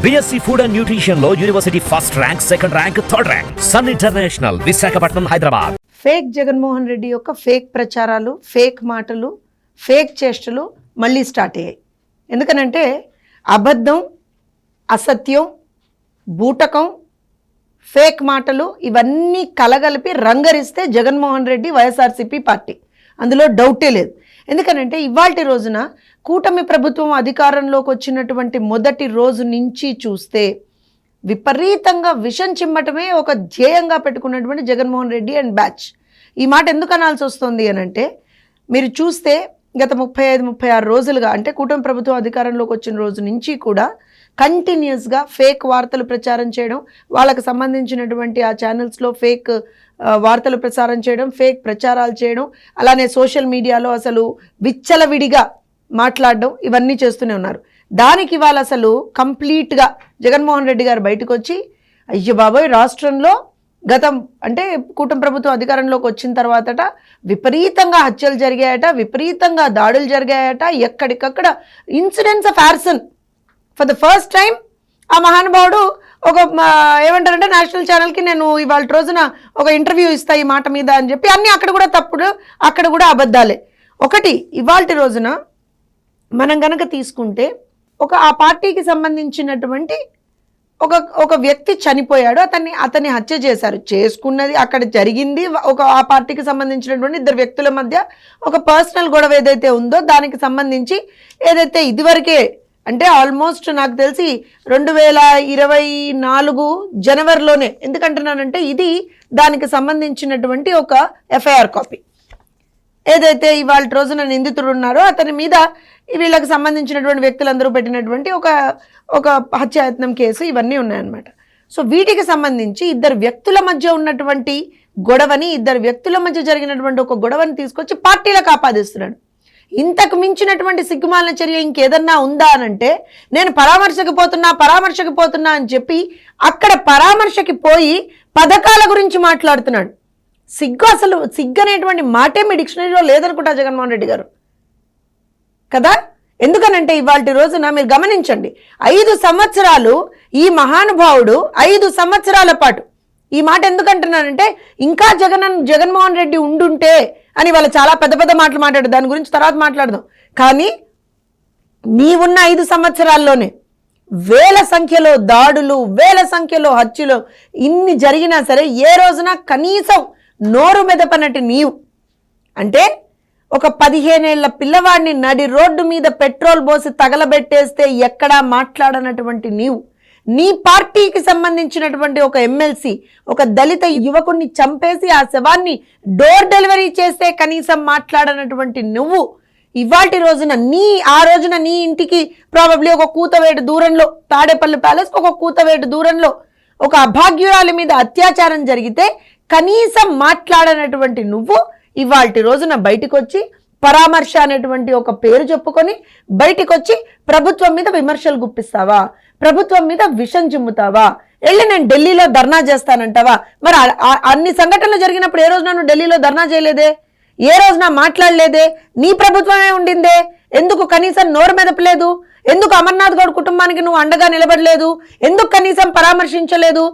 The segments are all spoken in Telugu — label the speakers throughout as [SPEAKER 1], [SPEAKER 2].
[SPEAKER 1] BSc ఫుడ్ అండ్ న్యూట్రిషన్ లో university first rank, second rank, third rank. Sun International, Visakhapatnam, Hyderabad.
[SPEAKER 2] Fake Jaganmohan Reddy యొక్క ఫేక్ ప్రచారాలు, ఫేక్ మాటలు, ఫేక్ చేష్టలు మళ్ళీ స్టార్ట్ అయ్యాయి. ఎందుకనంటే అబద్ధం, అసత్యం, బూటకం, ఫేక్ మాటలు ఇవన్నీ కలగలిపి రంగరిస్తే జగన్మోహన్ రెడ్డి వైఎస్ఆర్సీపీ పార్టీ, అందులో డౌటే లేదు. ఎందుకనంటే ఇవాల్టి రోజున కూటమి ప్రభుత్వం అధికారంలోకి వచ్చినటువంటి మొదటి రోజు నుంచి చూస్తే విపరీతంగా విషం చిమ్మటమే ఒక ధ్యేయంగా పెట్టుకున్నటువంటి జగన్మోహన్ రెడ్డి అండ్ బ్యాచ్. ఈ మాట ఎందుకు అనాల్సి వస్తుంది అని అంటే, మీరు చూస్తే గత 35-36 రోజులుగా, అంటే కూటమి ప్రభుత్వం అధికారంలోకి వచ్చిన రోజు నుంచి కూడా కంటిన్యూస్గా ఫేక్ వార్తలు ప్రచారం చేయడం, వాళ్ళకు సంబంధించినటువంటి ఆ ఛానల్స్లో ఫేక్ వార్తలు ప్రసారం చేయడం, ఫేక్ ప్రచారాలు చేయడం, అలానే సోషల్ మీడియాలో అసలు విచ్చలవిడిగా మాట్లాడడం, ఇవన్నీ చేస్తూనే ఉన్నారు. దానికి వాళ్ళు అసలు కంప్లీట్గా జగన్మోహన్ రెడ్డి గారు బయటకు వచ్చి, అయ్యో బాబోయ్ రాష్ట్రంలో గతం అంటే కూటమి ప్రభుత్వం అధికారంలోకి వచ్చిన తర్వాతట విపరీతంగా హత్యలు జరిగాయట, విపరీతంగా దాడులు జరిగాయట, ఎక్కడికక్కడ incidents of arson. For the first time ఆ మహానుభావుడు ఒక ఏమంటారంటే నేషనల్ ఛానల్కి నేను ఇవాళ రోజున ఒక ఇంటర్వ్యూ ఇస్తా ఈ మాట మీద అని చెప్పి, అన్నీ అక్కడ కూడా తప్పుడు, అక్కడ కూడా అబద్ధాలే. ఒకటి ఇవాళ రోజున మనం గనక తీసుకుంటే ఆ పార్టీకి సంబంధించినటువంటి ఒక వ్యక్తి చనిపోయాడు, అతన్ని హత్య చేశారు. చేసుకున్నది అక్కడ జరిగింది ఆ పార్టీకి సంబంధించినటువంటి ఇద్దరు వ్యక్తుల మధ్య ఒక పర్సనల్ గొడవ ఏదైతే ఉందో దానికి సంబంధించి ఏదైతే ఇదివరకే అంటే ఆల్మోస్ట్ నాకు తెలిసి 2024 జనవరిలోనే, ఎందుకంటున్నానంటే ఇది దానికి సంబంధించినటువంటి ఒక ఎఫ్ఐఆర్ కాపీ. ఏదైతే ఇవాళ రోజున నిందితుడు ఉన్నారో అతని మీద వీళ్ళకి సంబంధించినటువంటి వ్యక్తులందరూ పెట్టినటువంటి ఒక హత్యాయత్నం కేసు ఇవన్నీ ఉన్నాయన్నమాట. సో వీటికి సంబంధించి ఇద్దరు వ్యక్తుల మధ్య ఉన్నటువంటి గొడవని, ఇద్దరు వ్యక్తుల మధ్య జరిగినటువంటి ఒక గొడవని తీసుకొచ్చి పార్టీలకు ఆపాదిస్తున్నాడు. ఇంతకు మించినటువంటి సిగ్గుమాలిన చర్య ఇంకేదన్నా ఉందా అనంటే, నేను పరామర్శకు పోతున్నా అని చెప్పి అక్కడ పరామర్శకి పోయి పథకాల గురించి మాట్లాడుతున్నాడు. అసలు సిగ్గు అనేటువంటి మాటే మీ డిక్షనరీలో లేదనుకుంటా జగన్మోహన్ రెడ్డి గారు కదా. ఎందుకనంటే ఇవాళ రోజున మీరు గమనించండి, 5 సంవత్సరాలు ఈ మహానుభావుడు 5 సంవత్సరాల పాటు, ఈ మాట ఎందుకంటున్నానంటే ఇంకా జగన్మోహన్ రెడ్డి ఉండుంటే అని వాళ్ళు చాలా పెద్ద పెద్ద మాటలు మాట్లాడు, దాని గురించి తర్వాత మాట్లాడదాం. కానీ నీవున్న 5 సంవత్సరాల్లోనే వేల సంఖ్యలో దాడులు, వేల సంఖ్యలో హత్యలు ఇన్ని జరిగినా సరే ఏ రోజున కనీసం నోరు మెదపనటి నీవు, అంటే ఒక 15 ఏళ్ల పిల్లవాడిని నడి రోడ్డు మీద పెట్రోల్ పోసి తగలబెట్టేస్తే ఎక్కడా మాట్లాడనటువంటి నీవు, నీ పార్టీకి సంబంధించినటువంటి ఒక ఎమ్మెల్సీ ఒక దళిత యువకుడిని చంపేసి ఆ శవాన్ని డోర్ డెలివరీ చేస్తే కనీసం మాట్లాడనటువంటి నువ్వు ఇవాల్టి రోజున ఆ రోజున నీ ఇంటికి ప్రాబబ్లీ ఒక కూతవేటు దూరంలో, తాడేపల్లి ప్యాలెస్ ఒక కూతవేటు దూరంలో ఒక అభాగ్యురాలి మీద అత్యాచారం జరిగితే కనీసం మాట్లాడనటువంటి నువ్వు ఇవాల్టి రోజున బయటకు వచ్చి పరామర్శ అనేటువంటి ఒక పేరు చెప్పుకొని బయటకు వచ్చి ప్రభుత్వం మీద విమర్శలు గుప్పిస్తావా, ప్రభుత్వం మీద విషం చిమ్ముతావా, వెళ్ళి నేను ఢిల్లీలో ధర్నా చేస్తానంటావా? మరి అన్ని సంఘటనలు జరిగినప్పుడు ఏ రోజున నువ్వు ఢిల్లీలో ధర్నా చేయలేదే, ఏ రోజున మాట్లాడలేదే, నీ ప్రభుత్వమే ఉండిందే, ఎందుకు కనీసం నోరు మెదపలేదు, ఎందుకు అమర్నాథ్ గౌడ్ కుటుంబానికి నువ్వు అండగా నిలబడలేదు, ఎందుకు కనీసం పరామర్శించలేదు?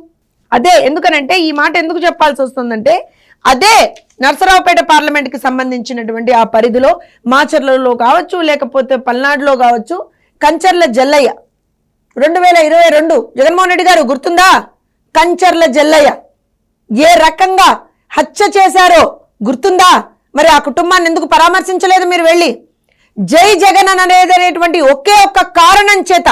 [SPEAKER 2] అదే ఎందుకనంటే ఈ మాట ఎందుకు చెప్పాల్సి వస్తుందంటే, అదే నర్సరావుపేట పార్లమెంట్కి సంబంధించినటువంటి ఆ పరిధిలో మాచర్లలో కావచ్చు, లేకపోతే పల్నాడులో కావచ్చు, కంచర్ల జల్లయ్య 2022 జగన్మోహన్ రెడ్డి గారు గుర్తుందా? కంచర్ల జల్లయ్య ఏ రకంగా హత్య చేశారో గుర్తుందా? మరి ఆ కుటుంబాన్ని ఎందుకు పరామర్శించలేదు మీరు వెళ్ళి? జై జగన్ అనేటువంటి ఒకే ఒక్క కారణం చేత,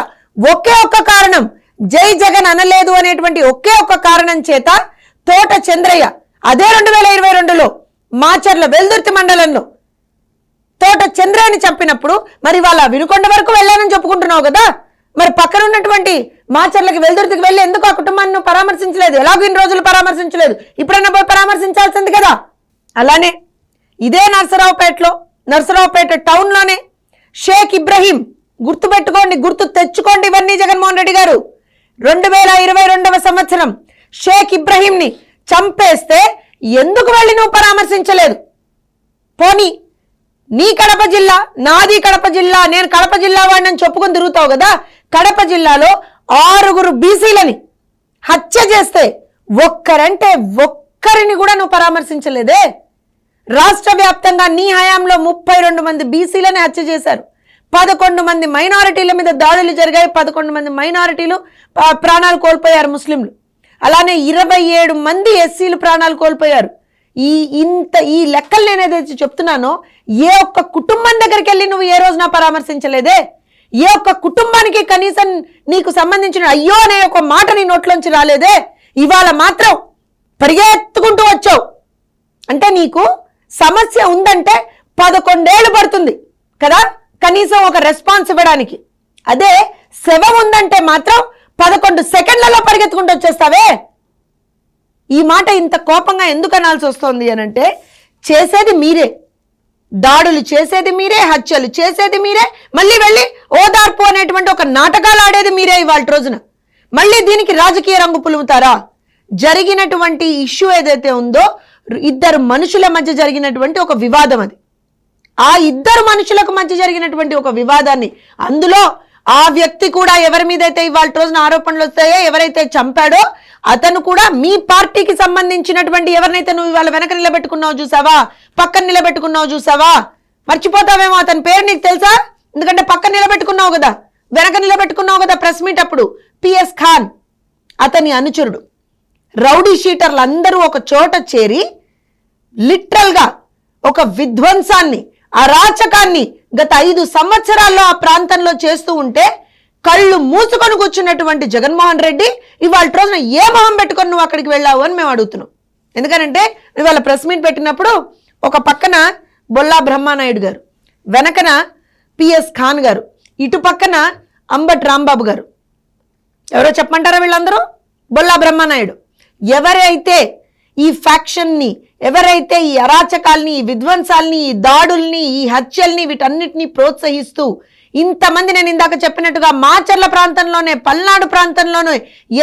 [SPEAKER 2] ఒకే ఒక్క కారణం, జై జగన్ అనలేదు అనేటువంటి ఒకే ఒక్క కారణం చేత తోట చంద్రయ్య అదే 2022లో మాచర్ల వెల్దుర్తి మండలంలో తోట చంద్రయ్యని చంపినప్పుడు మరి వాళ్ళ వినుకొండ వరకు వెళ్ళానని చెప్పుకుంటున్నావు కదా, మరి పక్కన ఉన్నటువంటి మాచర్లకి వెల్దుర్తికి వెళ్ళి ఎందుకు ఆ కుటుంబాన్ని పరామర్శించలేదు? ఎలాగో ఇన్ని రోజులు పరామర్శించలేదు, ఇప్పుడైనా పోయి పరామర్శించాల్సింది కదా. అలానే ఇదే నర్సరావుపేట టౌన్లోనే షేక్ ఇబ్రహీం, గుర్తుపెట్టుకోండి, గుర్తు తెచ్చుకోండి ఇవన్నీ జగన్మోహన్ రెడ్డి గారు, 2022వ సంవత్సరం షేక్ ఇబ్రహీంని చంపేస్తే ఎందుకు వెళ్ళి నువ్వు పరామర్శించలేదు? పోనీ నీ కడప జిల్లా, నాది కడప జిల్లా, నేను కడప జిల్లా వాడిని చెప్పుకొని తిరుగుతావు కదా, కడప జిల్లాలో 6 బీసీలని హత్య చేస్తే ఒక్కరిని కూడా నువ్వు పరామర్శించలేదే. రాష్ట్ర వ్యాప్తంగా నీ హయాంలో 32 మంది బీసీలని హత్య చేశారు. 11 మంది మైనారిటీల మీద దాడులు జరిగాయి. 11 మంది మైనారిటీలు ప్రాణాలు కోల్పోయారు, ముస్లింలు. అలానే 27 మంది ఎస్సీలు ప్రాణాలు కోల్పోయారు. ఈ లెక్కలు నేను ఏదైతే చెప్తున్నానో, ఏ ఒక్క కుటుంబం దగ్గరికి వెళ్ళి నువ్వు ఏ రోజున పరామర్శించలేదే. ఏ ఒక్క కుటుంబానికి కనీసం నీకు సంబంధించిన అయ్యో అనే ఒక మాట నీ నోట్లోంచి రాలేదే. ఇవాళ మాత్రం పరిగెత్తుకుంటూ వచ్చావు. అంటే నీకు సమస్య ఉందంటే 11 ఏళ్ళు పడుతుంది కదా కనీసం ఒక రెస్పాన్స్ ఇవ్వడానికి. అదే శవం ఉందంటే మాత్రం 11 సెకండ్లలో పరిగెత్తుకుంటూ వచ్చేస్తావే. ఈ మాట ఇంత కోపంగా ఎందుకు అనాల్సి వస్తుంది అనంటే, చేసేది మీరే, దాడులు చేసేది మీరే, హత్యలు చేసేది మీరే, మళ్ళీ వెళ్ళి ఓదార్పు అనేటువంటి ఒక నాటకాలు ఆడేది మీరే. ఇవాళ రోజున మళ్ళీ దీనికి రాజకీయ రంగు పులుముతారా? జరిగినటువంటి ఇష్యూ ఏదైతే ఉందో, 2 మనుషుల మధ్య జరిగినటువంటి ఒక వివాదం అది. ఆ 2 మనుషులకు మధ్య జరిగినటువంటి ఒక వివాదాన్ని, అందులో ఆ వ్యక్తి కూడా ఎవరి మీద అయితే ఇవాళ రోజున ఆరోపణలు వస్తాయో, ఎవరైతే చంపాడో అతను కూడా మీ పార్టీకి సంబంధించినటువంటి ఎవరినైతే నువ్వు ఇవాళ వెనక నిలబెట్టుకున్నావు చూసావా, పక్కన నిలబెట్టుకున్నావు చూసావా, మర్చిపోతావేమో అతని పేరు నీకు తెలుసా? ఎందుకంటే పక్కన నిలబెట్టుకున్నావు కదా, వెనక నిలబెట్టుకున్నావు కదా ప్రెస్ మీట్ అప్పుడు. పిఎస్ ఖాన్ అతని అనుచరుడు. రౌడీ షీటర్లు అందరూ ఒక చోట చేరి లిటరల్గా ఒక విధ్వంసాన్ని, అరాచకాన్ని గత 5 సంవత్సరాల్లో ఆ ప్రాంతంలో చేస్తూ ఉంటే కళ్ళు మూసుకొని కూర్చున్నటువంటి జగన్మోహన్ రెడ్డి ఇవాళ రోజున ఏ మొహం పెట్టుకొని నువ్వు అక్కడికి వెళ్ళావు అని మేము అడుగుతున్నాం. ఎందుకంటే ఇవాళ ప్రెస్ మీట్ పెట్టినప్పుడు ఒక పక్కన బొల్లా బ్రహ్మానాయుడు గారు, వెనకన పిఎస్ ఖాన్ గారు, ఇటు పక్కన అంబటి రాంబాబు గారు. ఎవరో చెప్పమంటారా వీళ్ళందరూ? బొల్లా బ్రహ్మానాయుడు. ఎవరైతే ఈ ఫ్యాక్షన్ని, ఎవరైతే ఈ అరాచకాల్ని, ఈ విధ్వంసాల్ని, ఈ దాడుల్ని, ఈ హత్యల్ని, వీటన్నిటిని ప్రోత్సహిస్తూ ఇంతమంది, నేను ఇందాక చెప్పినట్టుగా మాచర్ల ప్రాంతంలోనే, పల్నాడు ప్రాంతంలోనే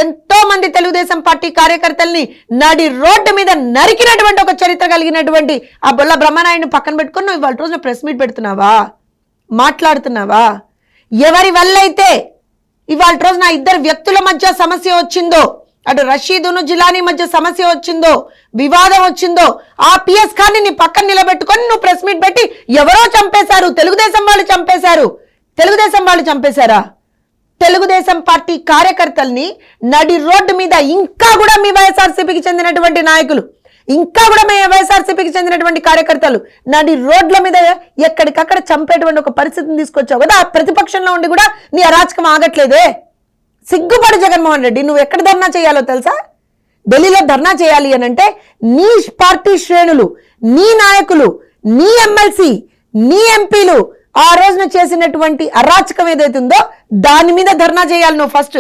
[SPEAKER 2] ఎంతో మంది తెలుగుదేశం పార్టీ కార్యకర్తల్ని నడి రోడ్డు మీద నరికినటువంటి ఒక చరిత్ర కలిగినటువంటి ఆ బొల్ల బ్రహ్మనాయుడిని పక్కన పెట్టుకుని నువ్వు ఇవాళ రోజున ప్రెస్ మీట్ పెడుతున్నావా, మాట్లాడుతున్నావా? ఎవరి వల్లైతే ఇవాళ రోజున 2 వ్యక్తుల మధ్య సమస్య వచ్చిందో, అటు రషీదును జిలానీ మధ్య సమస్య వచ్చిందో, వివాదం వచ్చిందో, ఆ పిఎస్ ఖాన్ ని పక్కన నిలబెట్టుకొని నువ్వు ప్రెస్ మీట్ పెట్టి ఎవరో చంపేశారు, తెలుగుదేశం వాళ్ళు చంపేశారు. తెలుగుదేశం వాళ్ళు చంపేశారా? తెలుగుదేశం పార్టీ కార్యకర్తల్ని నడి రోడ్డు మీద ఇంకా కూడా మీ వైఎస్ఆర్సీపీకి చెందినటువంటి నాయకులు, ఇంకా కూడా మీ వైఎస్ఆర్సీపీకి చెందినటువంటి కార్యకర్తలు నడి రోడ్ల మీద ఎక్కడికక్కడ చంపేటువంటి ఒక పరిస్థితిని తీసుకొచ్చావు కదా. ఆ ప్రతిపక్షంలో ఉండి కూడా నీ అరాచకం ఆగట్లేదే. సిగ్గుపడి జగన్మోహన్ రెడ్డి, నువ్వు ఎక్కడ ధర్నా చేయాలో తెలుసా? ఢిల్లీలో ధర్నా చేయాలి అని అంటే నీ పార్టీ శ్రేణులు, నీ నాయకులు, నీ ఎమ్మెల్సీ, నీ ఎంపీలు ఆ రోజున చేసినటువంటి అరాచకం ఏదైతే ఉందో దాని మీద ధర్నా చేయాలి నువ్వు ఫస్ట్,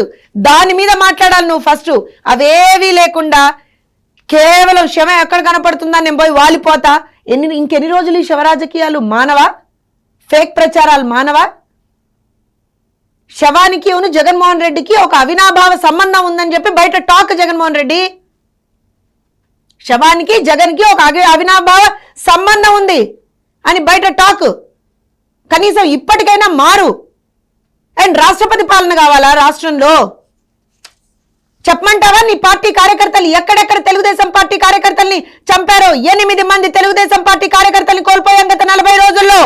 [SPEAKER 2] దాని మీద మాట్లాడాలి నువ్వు ఫస్ట్. అవేవీ లేకుండా కేవలం శవ ఎక్కడ కనపడుతుందా నేను పోయి వాలిపోతా, ఇంకెన్ని రోజులు ఈ శవ రాజకీయాలు మానవా? ఫేక్ ప్రచారాలు మానవా? శవానికి జగన్మోహన్ రెడ్డికి ఒక అవినాభావ సంబంధం ఉందని చెప్పి బయట టాక్. జగన్మోహన్ రెడ్డి శవానికి జగన్కి ఒక అవినాభావ సంబంధం ఉంది అని బయట టాక్. కనీసం ఇప్పటికైనా మారు. అండ్ రాష్ట్రపతి పాలన కావాలా రాష్ట్రంలో? చెప్పమంటావా? నీ పార్టీ కార్యకర్తలు ఎక్కడెక్కడ తెలుగుదేశం పార్టీ కార్యకర్తల్ని చంపారో? 8 మంది తెలుగుదేశం పార్టీ కార్యకర్తల్ని కోల్పోయాం గత 40 రోజుల్లో.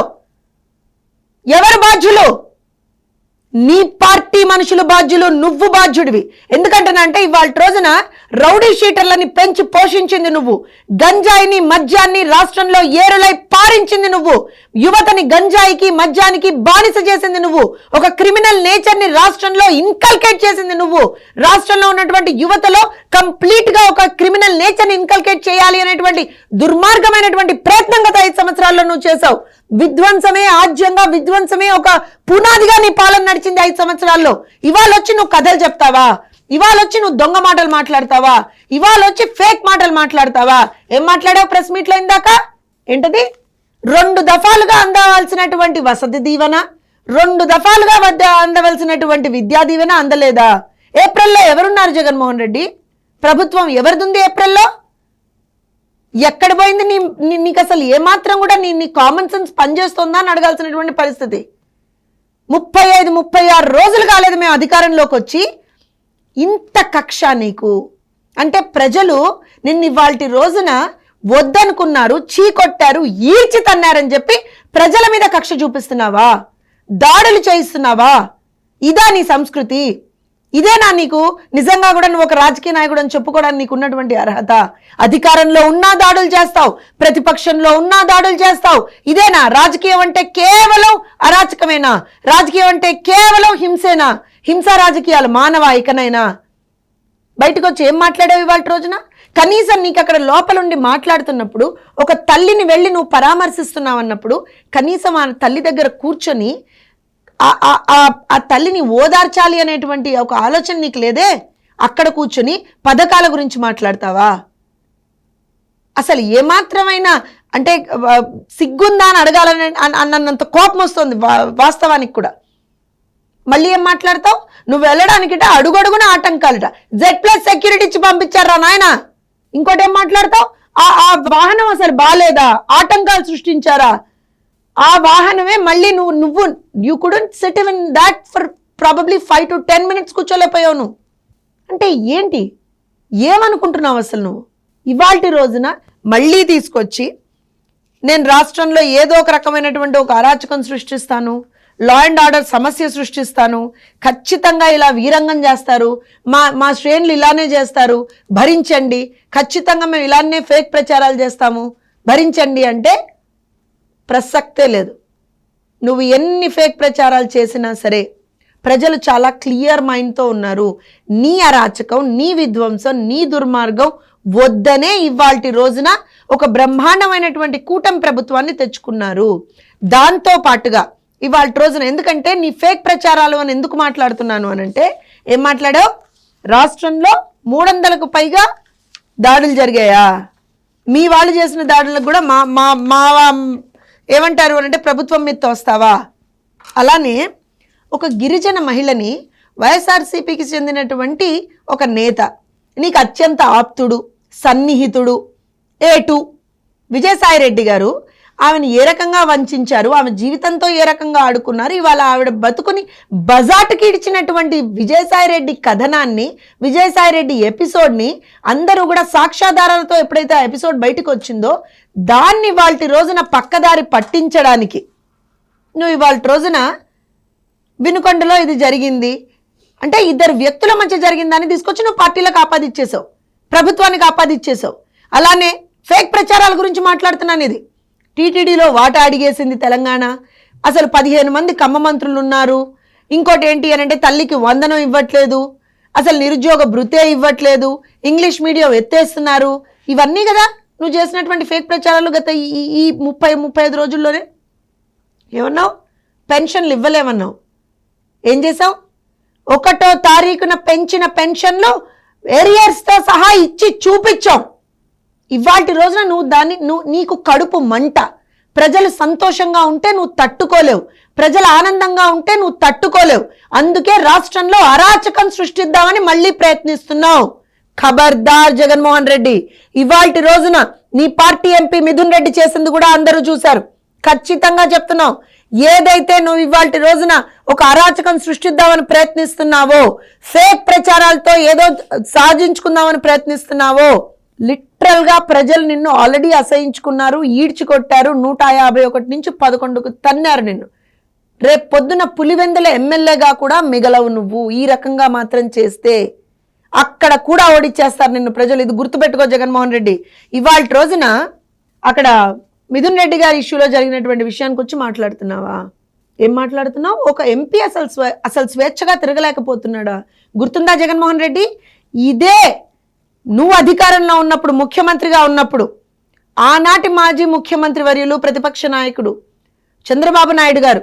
[SPEAKER 2] ఎవరు బాధ్యులు? నీ పార్టీ మనుషులు బాధ్యులు, నువ్వు బాధ్యుడివి. ఎందుకంటేనంటే ఇవాళ రోజున రౌడీ షీటర్లని పెంచి పోషించింది నువ్వు, గంజాయిని మద్యాన్ని రాష్ట్రంలో ఏరులై పారించింది నువ్వు, యువతని గంజాయికి మద్యానికి బానిస చేసింది నువ్వు, ఒక క్రిమినల్ నేచర్ ని రాష్ట్రంలో ఇన్కల్కేట్ చేసింది నువ్వు. రాష్ట్రంలో ఉన్నటువంటి యువతలో కంప్లీట్ గా ఒక క్రిమినల్ నేచర్ ని ఇన్కల్కేట్ చేయాలి అనేటువంటి దుర్మార్గమైనటువంటి ప్రయత్నం గత 5 సంవత్సరాల్లో నువ్వు చేశావు. విధ్వంసమే ఆజ్యంగా, విధ్వంసమే ఒక పునాదిగా నీ పాలన నడిచింది 5 సంవత్సరాల్లో. ఇవాళ వచ్చి నువ్వు కథలు చెప్తావా? ఇవాళ వచ్చి నువ్వు దొంగ మాటలు మాట్లాడతావా? ఇవాళ వచ్చి ఫేక్ మాటలు మాట్లాడతావా? ఏం మాట్లాడావు ప్రెస్ మీట్ లో ఇందాక? ఏంటది? 2 దఫాలుగా అందవలసినటువంటి వసతి దీవెన, 2 దఫాలుగా అందవలసినటువంటి విద్యా దీవెన అందలేదా? ఏప్రిల్లో ఎవరున్నారు జగన్మోహన్ రెడ్డి? ప్రభుత్వం ఎవరిదుంది ఏప్రిల్లో? ఎక్కడ పోయింది నీకు? అసలు ఏమాత్రం కూడా నీ కామన్ సెన్స్ పనిచేస్తుందా అని అడగాల్సినటువంటి పరిస్థితి. 35-36 రోజులు కాలేదు మేము అధికారంలోకి వచ్చి, ఇంత కక్ష నీకు అంటే ప్రజలు నిన్ను ఇవాల్టి రోజున వద్దనుకున్నారు, చీకొట్టారు, ఈడ్చి తన్నారని చెప్పి ప్రజల మీద కక్ష చూపిస్తున్నావా? దాడులు చేయిస్తున్నావా? ఇదా నీ సంస్కృతి? ఇదేనా నీకు నిజంగా కూడా నువ్వు ఒక రాజకీయ నాయకుడు అని చెప్పుకోవడానికి నీకు ఉన్నటువంటి అర్హత? అధికారంలో ఉన్నా దాడులు చేస్తావు, ప్రతిపక్షంలో ఉన్నా దాడులు చేస్తావు. ఇదేనా రాజకీయం అంటే? కేవలం అరాచకమేనా? రాజకీయం అంటే కేవలం హింసేనా? హింసా రాజకీయాలు మానవా? ఇకనైనా బయటకు వచ్చి ఏం మాట్లాడావు ఇవాళ రోజున? కనీసం నీకు అక్కడ లోపలుండి మాట్లాడుతున్నప్పుడు, ఒక తల్లిని వెళ్ళి నువ్వు పరామర్శిస్తున్నావు అన్నప్పుడు కనీసం ఆ తల్లి దగ్గర కూర్చొని ఆ తల్లిని ఓదార్చాలి అనేటువంటి ఒక ఆలోచన నీకు లేదే? అక్కడ కూర్చొని పథకాల గురించి మాట్లాడతావా? అసలు ఏమాత్రమైనా అంటే సిగ్గుందా అని అడగాలని అన్నంత కోపం వస్తుంది వాస్తవానికి కూడా. మళ్ళీ ఏం మాట్లాడతావు? నువ్వు వెళ్ళడానికిట అడుగడుగున ఆటంకాలట. Z+ సెక్యూరిటీ ఇచ్చి పంపించారా నాయన? ఇంకోటి ఏం మాట్లాడతావు? ఆ వాహనం అసలు బాలేదా? ఆటంకాలు సృష్టించారా? ఆ వాహనమే మళ్ళీ నువ్వు you couldn't SIT in that for probably 5 to 10 minutes కూర్చోలేకపోయావు నువ్వు. అంటే ఏంటి? ఏమనుకుంటున్నావు అసలు నువ్వు? ఇవాల్టి రోజున మళ్ళీ తీసుకొచ్చి నేను రాష్ట్రంలో ఏదో ఒక రకమైనటువంటి ఒక అరాచకం సృష్టిస్తాను, లా అండ్ ఆర్డర్ సమస్య సృష్టిస్తాను, ఖచ్చితంగా ఇలా వీరంగం చేస్తారు, మా శ్రేణులు ఇలానే చేస్తారు, భరించండి, ఖచ్చితంగా మేము ఇలానే ఫేక్ ప్రచారాలు చేస్తాము, భరించండి అంటే ప్రసక్తే లేదు. నువ్వు ఎన్ని ఫేక్ ప్రచారాలు చేసినా సరే ప్రజలు చాలా క్లియర్ మైండ్తో ఉన్నారు. నీ అరాచకం, నీ విధ్వంసం, నీ దుర్మార్గం వద్దనే ఇవాల్టి రోజున ఒక బ్రహ్మాండమైనటువంటి కూటమి ప్రభుత్వాన్ని తెచ్చుకున్నారు. దాంతో పాటుగా ఇవాల్టి రోజున ఎందుకంటే నీ ఫేక్ ప్రచారాలు అని ఎందుకు మాట్లాడుతున్నాను అని అంటే, ఏం మాట్లాడావు? రాష్ట్రంలో 300కు పైగా దాడులు జరిగాయా? మీ వాళ్ళు చేసిన దాడులకు కూడా మా ఏమంటారు అని అంటే ప్రభుత్వం మీద తోస్తావా? అలానే ఒక గిరిజన మహిళని వైఎస్ఆర్సీపీకి చెందినటువంటి ఒక నేత, నీకు అత్యంత ఆప్తుడు, సన్నిహితుడు A2 విజయసాయిరెడ్డి గారు ఆమెను ఏ రకంగా వంచారు, ఆమె జీవితంతో ఏ రకంగా ఆడుకున్నారు, ఇవాళ ఆవిడ బతుకుని బజాటుకి ఇడిచినటువంటి విజయసాయిరెడ్డి కథనాన్ని, విజయసాయిరెడ్డి ఎపిసోడ్ని అందరూ కూడా సాక్ష్యాధారాలతో ఎప్పుడైతే ఆ ఎపిసోడ్ బయటకు వచ్చిందో దాన్ని ఇవాల్టి రోజున పక్కదారి పట్టించడానికి నువ్వు ఇవాల్టి రోజున వినుకొండలో ఇది జరిగింది అంటే ఇద్దరు వ్యక్తుల మధ్య జరిగిందని తీసుకొచ్చి నువ్వు పార్టీలకు ఆపాదించేసావు, ప్రభుత్వానికి ఆపాదించేసావు. అలానే ఫేక్ ప్రచారాల గురించి మాట్లాడుతున్నాను. ఇది టీటీడీలో వాటా అడిగేసింది తెలంగాణ, అసలు 15 మంది కమ్మ మంత్రులు ఉన్నారు, ఇంకోటి ఏంటి అని అంటే తల్లికి వందనం ఇవ్వట్లేదు, అసలు నిరుద్యోగ భృతే ఇవ్వట్లేదు, ఇంగ్లీష్ మీడియం ఎత్తేస్తున్నారు. ఇవన్నీ కదా నువ్వు చేసినటువంటి ఫేక్ ప్రచారాలు గత ఈ 30-35 రోజుల్లోనే. ఏమన్నావు? పెన్షన్లు ఇవ్వలేమన్నావు. ఏం చేసావు? 1వ తారీఖున పెంచిన పెన్షన్లు ఏరియర్స్తో సహా ఇచ్చి చూపించావు. ఇవాటి రోజున నీకు కడుపు మంట. ప్రజలు సంతోషంగా ఉంటే నువ్వు తట్టుకోలేవు, ప్రజలు ఆనందంగా ఉంటే నువ్వు తట్టుకోలేవు. అందుకే రాష్ట్రంలో అరాచకం సృష్టిద్దామని మళ్ళీ ప్రయత్నిస్తున్నావు. ఖబర్దార్ జగన్మోహన్ రెడ్డి, ఇవాల్టి రోజున నీ పార్టీ ఎంపీ మిథున్ రెడ్డి చేసింది కూడా అందరూ చూశారు. ఖచ్చితంగా చెప్తున్నావు, ఏదైతే నువ్వు ఇవాల్టి రోజున ఒక అరాచకం సృష్టిద్దామని ప్రయత్నిస్తున్నావో, ఫేక్ ప్రచారాలతో ఏదో సాధించుకుందామని ప్రయత్నిస్తున్నావో, లిటరల్ గా ప్రజలు నిన్ను ఆల్రెడీ అసహించుకున్నారు, ఈడ్చికొట్టారు. 151 నుంచి 11కు తన్నారు నిన్ను. రేపు పొద్దున పులివెందుల ఎమ్మెల్యేగా కూడా మిగలవు నువ్వు. ఈ రకంగా మాత్రం చేస్తే అక్కడ కూడా ఓడిచ్చేస్తారు నిన్ను ప్రజలు. ఇది గుర్తుపెట్టుకో జగన్మోహన్ రెడ్డి. ఇవాళ రోజున అక్కడ మిథున్ రెడ్డి గారి ఇష్యూలో జరిగినటువంటి విషయానికి వచ్చి మాట్లాడుతున్నావా? ఏం మాట్లాడుతున్నావు? ఒక ఎంపీ అసలు స్వేచ్ఛగా తిరగలేకపోతున్నాడా? గుర్తుందా జగన్మోహన్ రెడ్డి? ఇదే నువ్వు అధికారంలో ఉన్నప్పుడు, ముఖ్యమంత్రిగా ఉన్నప్పుడు, ఆనాటి మాజీ ముఖ్యమంత్రి వర్యులు, ప్రతిపక్ష నాయకుడు చంద్రబాబు నాయుడు గారు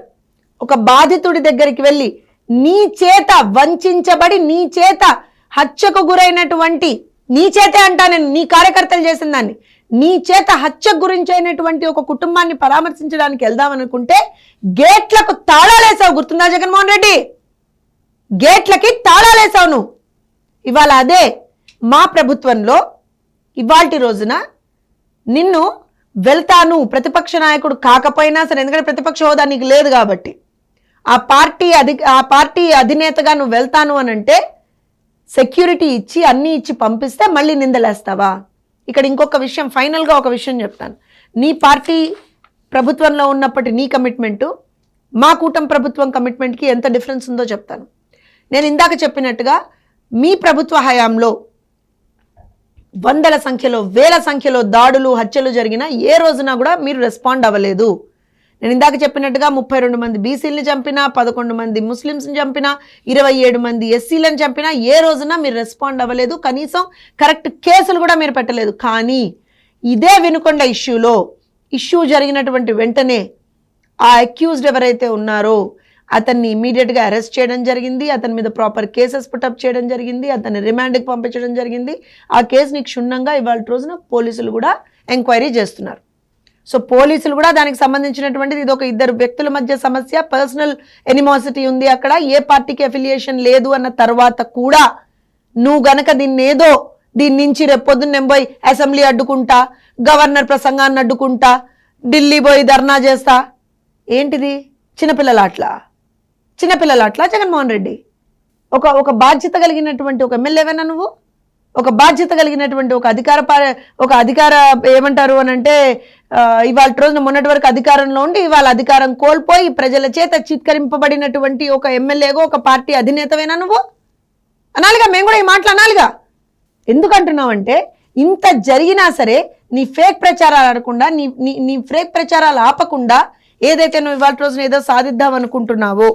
[SPEAKER 2] ఒక బాధితుడి దగ్గరికి వెళ్ళి నీ చేత వంచబడి, నీ చేత హత్యకు గురైనటువంటి, నీ చేతే అంటా నేను, నీ కార్యకర్తలు చేసిన దాన్ని, నీ చేత హత్యకు గురించైనటువంటి ఒక కుటుంబాన్ని పరామర్శించడానికి వెళ్దామనుకుంటే గేట్లకు తాళాలేసావు. గుర్తుందా జగన్మోహన్ రెడ్డి? గేట్లకి తాళాలేసావు నువ్వు. ఇవాళ అదే మా ప్రభుత్వంలో ఇవాల్టి రోజున నిన్ను వెళ్తాను, ప్రతిపక్ష నాయకుడు కాకపోయినా సరే, ఎందుకంటే ప్రతిపక్ష హోదా నీకు లేదు కాబట్టి, ఆ పార్టీ అధినేతగా నువ్వు వెళ్తాను అని అంటే సెక్యూరిటీ ఇచ్చి అన్నీ ఇచ్చి పంపిస్తే మళ్ళీ నిందలేస్తావా? ఇక్కడ ఇంకొక విషయం, ఫైనల్గా ఒక విషయం చెప్తాను. నీ పార్టీ ప్రభుత్వంలో ఉన్నప్పటి నీ కమిట్మెంటు మా కూటమి ప్రభుత్వం కమిట్మెంట్కి ఎంత డిఫరెన్స్ ఉందో చెప్తాను. నేను ఇందాక చెప్పినట్టుగా మీ ప్రభుత్వ హయాంలో వందల సంఖ్యలో, వేల సంఖ్యలో దాడులు, హత్యలు జరిగినా ఏ రోజున కూడా మీరు రెస్పాండ్ అవ్వలేదు. నేను ఇందాక చెప్పినట్టుగా 32 మంది బీసీలని చంపినా, 11 మంది ముస్లిమ్స్ని చంపినా, 27 మంది ఎస్సీలను చంపినా ఏ రోజున మీరు రెస్పాండ్ అవ్వలేదు. కనీసం కరెక్ట్ కేసులు కూడా మీరు పెట్టలేదు. కానీ ఇదే వినుకొండ ఇష్యూ జరిగినటువంటి వెంటనే ఆ అక్యూజ్డ్ ఎవరైతే ఉన్నారో అతన్ని ఇమీడియట్గా అరెస్ట్ చేయడం జరిగింది. అతని మీద ప్రాపర్ కేసెస్ పుటప్ చేయడం జరిగింది. అతన్ని రిమాండ్కి పంపించడం జరిగింది. ఆ కేసుని క్షుణ్ణంగా ఇవాళ రోజున పోలీసులు కూడా ఎంక్వైరీ చేస్తున్నారు. సో పోలీసులు కూడా దానికి సంబంధించినటువంటిది ఇది ఒక ఇద్దరు వ్యక్తుల మధ్య సమస్య, పర్సనల్ ఎనిమాసిటీ ఉంది అక్కడ, ఏ పార్టీకి అఫిలియేషన్ లేదు అన్న తర్వాత కూడా నువ్వు గనక దీని నుంచి రేపొద్దున్న నేను పోయి అసెంబ్లీ అడ్డుకుంటా, గవర్నర్ ప్రసంగాన్ని అడ్డుకుంటా, ఢిల్లీ పోయి ధర్నా చేస్తా, ఏంటిది చిన్నపిల్లలాట్లా జగన్మోహన్ రెడ్డి? ఒక బాధ్యత కలిగినటువంటి ఒక ఎమ్మెల్యేవేనా నువ్వు? ఒక బాధ్యత కలిగినటువంటి ఒక అధికార ఏమంటారు అని అంటే ఇవాళ రోజున మొన్నటి వరకు అధికారంలో ఉండి ఇవాళ అధికారం కోల్పోయి ప్రజల చేత చిత్కరింపబడినటువంటి ఒక ఎమ్మెల్యేగా, ఒక పార్టీ అధినేతవేనా నువ్వు? అనాలిగా, మేము కూడా ఈ మాటలు అనాలిగా. ఎందుకంటున్నావంటే ఇంత జరిగినా సరే నీ ఫేక్ ప్రచారాలు ఆడకుండా, నీ ఫేక్ ప్రచారాలు ఆపకుండా ఏదైతే నువ్వు ఇవాళ రోజున ఏదో సాధిద్దాం అనుకుంటున్నావో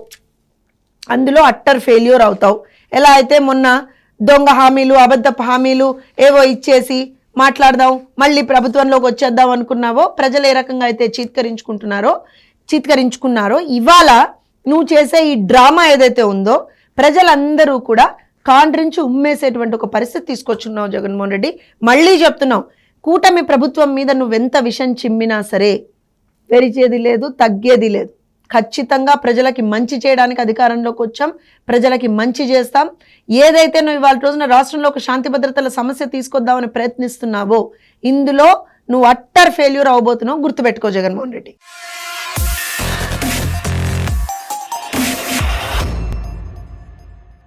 [SPEAKER 2] అందులో అట్టర్ ఫెయిల్యూర్ అవుతావు. ఎలా అయితే మొన్న దొంగ హామీలు, అబద్ధపు హామీలు ఏవో ఇచ్చేసి మాట్లాడదాం, మళ్ళీ ప్రభుత్వంలోకి వచ్చేద్దాం అనుకున్నావో, ప్రజలు ఏ రకంగా అయితే చీత్కరించుకున్నారో ఇవాళ నువ్వు చేసే ఈ డ్రామా ఏదైతే ఉందో ప్రజలందరూ కూడా కాండ్రించి ఉమ్మేసేటువంటి ఒక పరిస్థితి తీసుకొచ్చున్నావు జగన్మోహన్ రెడ్డి. మళ్ళీ చెప్తున్నావు, కూటమి ప్రభుత్వం మీద నువ్వెంత విషం చిమ్మినా సరే పెరిచేది లేదు, తగ్గేది లేదు. ఖచ్చితంగా ప్రజలకి మంచి చేయడానికి అధికారంలోకి వచ్చాం, ప్రజలకి మంచి చేస్తాం. ఏదైతే నువ్వు ఇవాళ రోజున రాష్ట్రంలో ఒక శాంతి భద్రతల సమస్య తీసుకొద్దామని ప్రయత్నిస్తున్నావో ఇందులో నువ్వు అట్టర్ ఫెయిల్యూర్ అవబోతున్నావు. గుర్తుపెట్టుకో జగన్మోహన్ రెడ్డి.